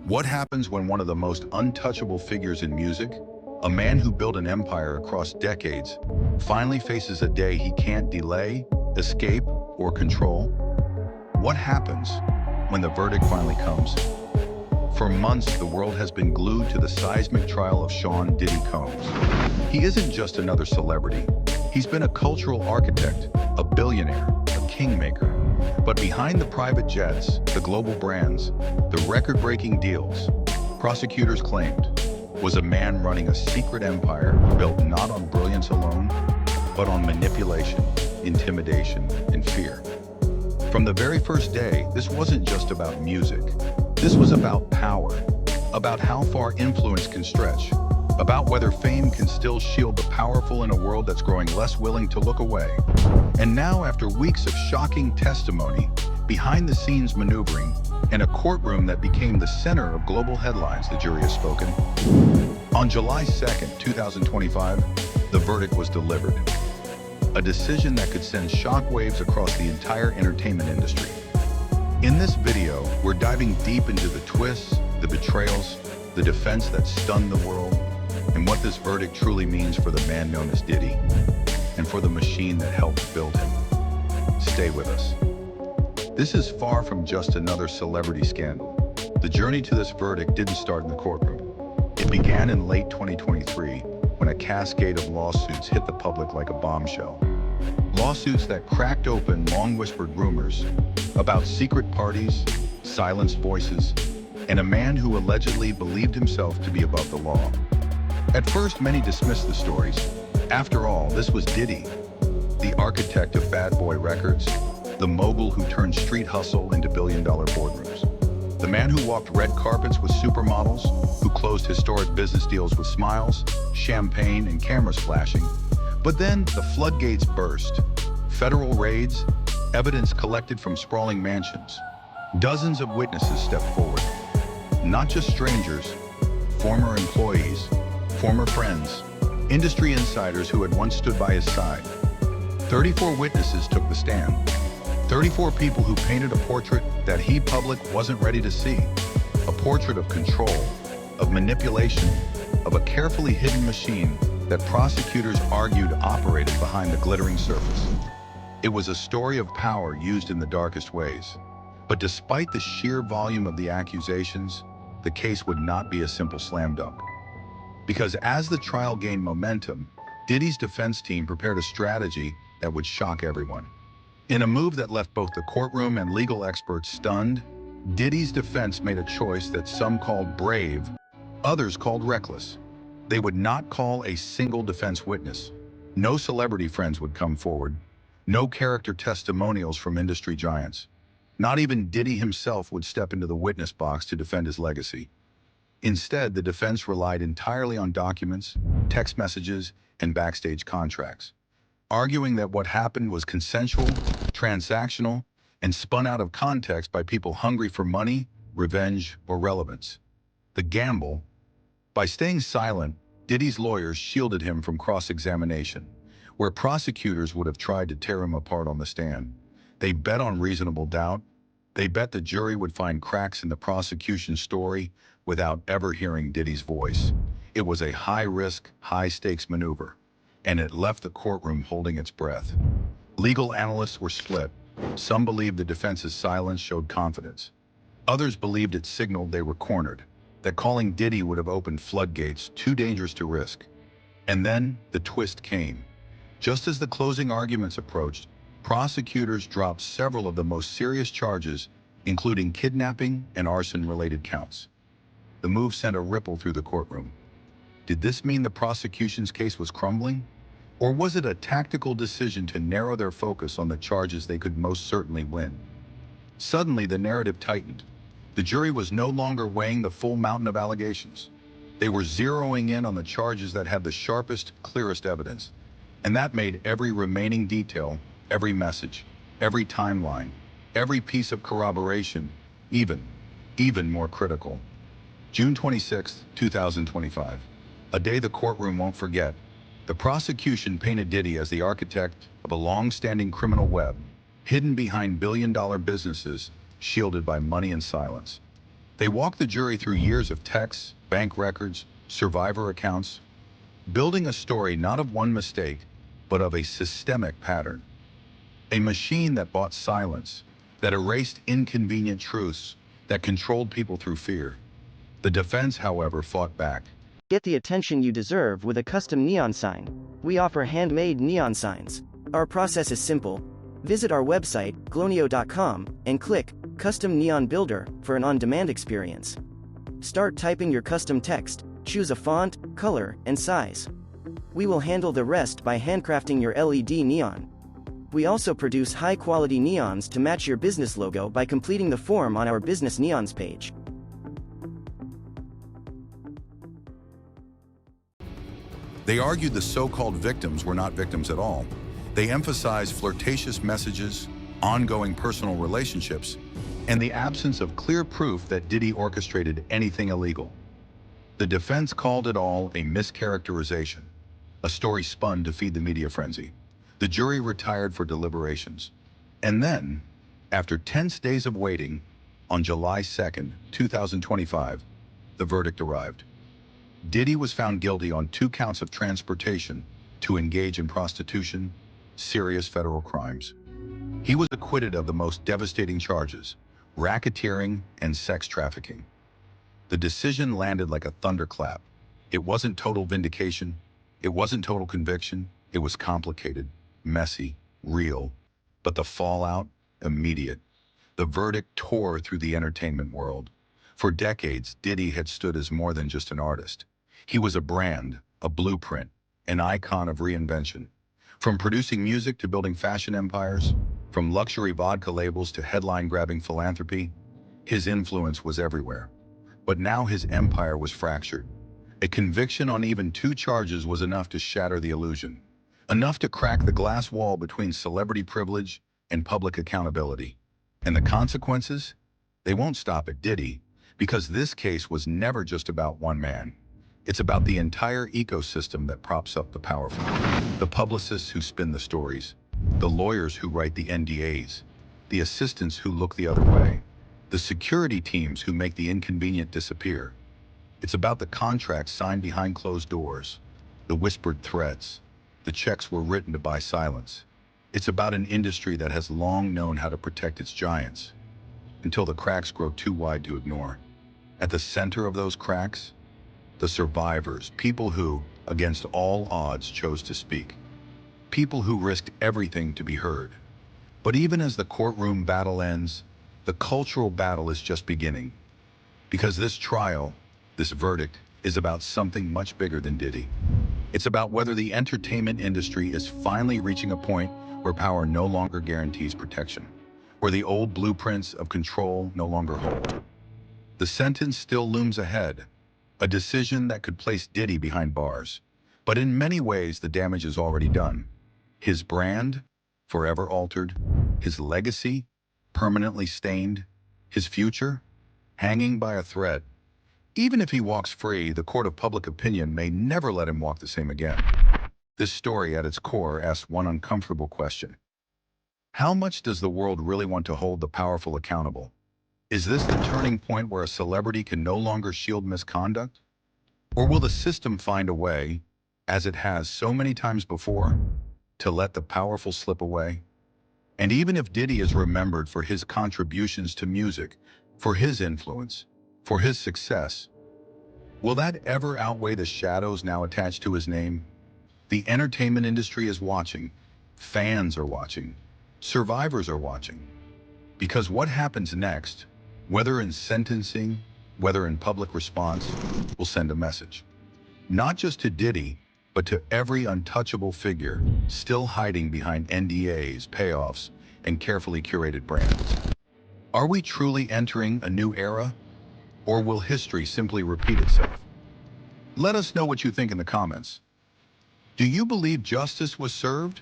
What happens when one of the most untouchable figures in music, a man who built an empire across decades, finally faces a day he can't delay, escape, or control? What happens when the verdict finally comes? For months, the world has been glued to the seismic trial of Sean Diddy Combs. He isn't just another celebrity. He's been a cultural architect, a billionaire, a kingmaker. But behind the private jets, the global brands, the record-breaking deals, prosecutors claimed, was a man running a secret empire built not on brilliance alone, but on manipulation, intimidation, and fear. From the very first day, this wasn't just about music. This was about power, about how far influence can stretch, about whether fame can still shield the powerful in a world that's growing less willing to look away. And now, after weeks of shocking testimony, behind-the-scenes maneuvering, and a courtroom that became the center of global headlines, the jury has spoken. On July 2nd, 2025, the verdict was delivered. A decision that could send shockwaves across the entire entertainment industry. In this video, we're diving deep into the twists, the betrayals, the defense that stunned the world, and what this verdict truly means for the man known as Diddy, and for the machine that helped build him. Stay with us. This is far from just another celebrity scandal. The journey to this verdict didn't start in the courtroom. It began in late 2023, when a cascade of lawsuits hit the public like a bombshell. Lawsuits that cracked open long-whispered rumors about secret parties, silenced voices, and a man who allegedly believed himself to be above the law. At first, many dismissed the stories. After all, this was Diddy, the architect of Bad Boy Records, the mogul who turned street hustle into billion-dollar boardrooms, the man who walked red carpets with supermodels, who closed historic business deals with smiles, champagne, and cameras flashing. But then the floodgates burst. Federal raids, evidence collected from sprawling mansions. Dozens of witnesses stepped forward. Not just strangers, former employees, former friends, industry insiders who had once stood by his side. 34 witnesses took the stand. 34 people who painted a portrait that he public wasn't ready to see. A portrait of control, of manipulation, of a carefully hidden machine that prosecutors argued operated behind the glittering surface. It was a story of power used in the darkest ways. But despite the sheer volume of the accusations, the case would not be a simple slam dunk. Because as the trial gained momentum, Diddy's defense team prepared a strategy that would shock everyone. In a move that left both the courtroom and legal experts stunned, Diddy's defense made a choice that some called brave, others called reckless. They would not call a single defense witness. No celebrity friends would come forward. No character testimonials from industry giants. Not even Diddy himself would step into the witness box to defend his legacy. Instead, the defense relied entirely on documents, text messages, and backstage contracts, arguing that what happened was consensual, transactional, and spun out of context by people hungry for money, revenge, or relevance. The gamble. By staying silent, Diddy's lawyers shielded him from cross-examination, where prosecutors would have tried to tear him apart on the stand. They bet on reasonable doubt. They bet the jury would find cracks in the prosecution's story without ever hearing Diddy's voice. It was a high-risk, high-stakes maneuver, and it left the courtroom holding its breath. Legal analysts were split. Some believed the defense's silence showed confidence. Others believed it signaled they were cornered, that calling Diddy would have opened floodgates too dangerous to risk. And then the twist came. Just as the closing arguments approached, prosecutors dropped several of the most serious charges, including kidnapping and arson-related counts. The move sent a ripple through the courtroom. Did this mean the prosecution's case was crumbling? Or was it a tactical decision to narrow their focus on the charges they could most certainly win? Suddenly, the narrative tightened. The jury was no longer weighing the full mountain of allegations. They were zeroing in on the charges that had the sharpest, clearest evidence. And that made every remaining detail, every message, every timeline, every piece of corroboration, even more critical. June 26, 2025. A day the courtroom won't forget. The prosecution painted Diddy as the architect of a long-standing criminal web, hidden behind billion-dollar businesses, shielded by money and silence. They walk the jury through years of texts, bank records, survivor accounts, building a story not of one mistake, but of a systemic pattern. A machine that bought silence, that erased inconvenient truths, that controlled people through fear. The defense, however, fought back. Get the attention you deserve with a custom neon sign. We offer handmade neon signs. Our process is simple. Visit our website, glonio.com, and click Custom Neon Builder for an on-demand experience. Start typing your custom text, choose a font, color, and size. We will handle the rest by handcrafting your LED neon. We also produce high-quality neons to match your business logo by completing the form on our Business Neons page. They argued the so-called victims were not victims at all. They emphasized flirtatious messages, ongoing personal relationships, and the absence of clear proof that Diddy orchestrated anything illegal. The defense called it all a mischaracterization, a story spun to feed the media frenzy. The jury retired for deliberations. And then, after tense days of waiting, on July 2nd, 2025, the verdict arrived. Diddy was found guilty on 2 counts of transportation to engage in prostitution, serious federal crimes. He was acquitted of the most devastating charges, racketeering and sex trafficking. The decision landed like a thunderclap. It wasn't total vindication. It wasn't total conviction. It was complicated, messy, real, but the fallout, immediate. The verdict tore through the entertainment world. For decades, Diddy had stood as more than just an artist. He was a brand, a blueprint, an icon of reinvention. From producing music to building fashion empires, from luxury vodka labels to headline-grabbing philanthropy, his influence was everywhere. But now his empire was fractured. A conviction on even 2 charges was enough to shatter the illusion, enough to crack the glass wall between celebrity privilege and public accountability. And the consequences? They won't stop at Diddy, because this case was never just about one man. It's about the entire ecosystem that props up the powerful. The publicists who spin the stories, the lawyers who write the NDAs, the assistants who look the other way, the security teams who make the inconvenient disappear. It's about the contracts signed behind closed doors, the whispered threats, the checks were written to buy silence. It's about an industry that has long known how to protect its giants, until the cracks grow too wide to ignore. At the center of those cracks, the survivors, people who, against all odds, chose to speak. People who risked everything to be heard. But even as the courtroom battle ends, the cultural battle is just beginning. Because this trial, this verdict, is about something much bigger than Diddy. It's about whether the entertainment industry is finally reaching a point where power no longer guarantees protection, where the old blueprints of control no longer hold. The sentence still looms ahead, a decision that could place Diddy behind bars. But in many ways, the damage is already done. His brand, forever altered, his legacy, permanently stained, his future, hanging by a thread. Even if he walks free, the court of public opinion may never let him walk the same again. This story, at its core, asks one uncomfortable question. How much does the world really want to hold the powerful accountable? Is this the turning point where a celebrity can no longer shield misconduct? Or will the system find a way, as it has so many times before, to let the powerful slip away? And even if Diddy is remembered for his contributions to music, for his influence, for his success, will that ever outweigh the shadows now attached to his name? The entertainment industry is watching. Fans are watching. Survivors are watching. Because what happens next, whether in sentencing, whether in public response, will send a message. Not just to Diddy, but to every untouchable figure still hiding behind NDAs, payoffs, and carefully curated brands. Are we truly entering a new era? Or will history simply repeat itself? Let us know what you think in the comments. Do you believe justice was served?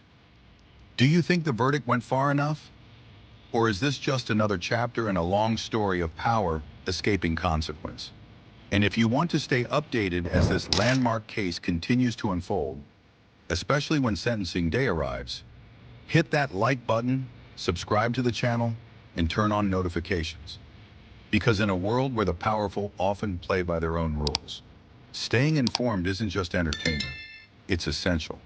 Do you think the verdict went far enough? Or is this just another chapter in a long story of power escaping consequence? And if you want to stay updated as this landmark case continues to unfold, especially when sentencing day arrives, hit that like button, subscribe to the channel, and turn on notifications. Because in a world where the powerful often play by their own rules, staying informed isn't just entertainment, it's essential.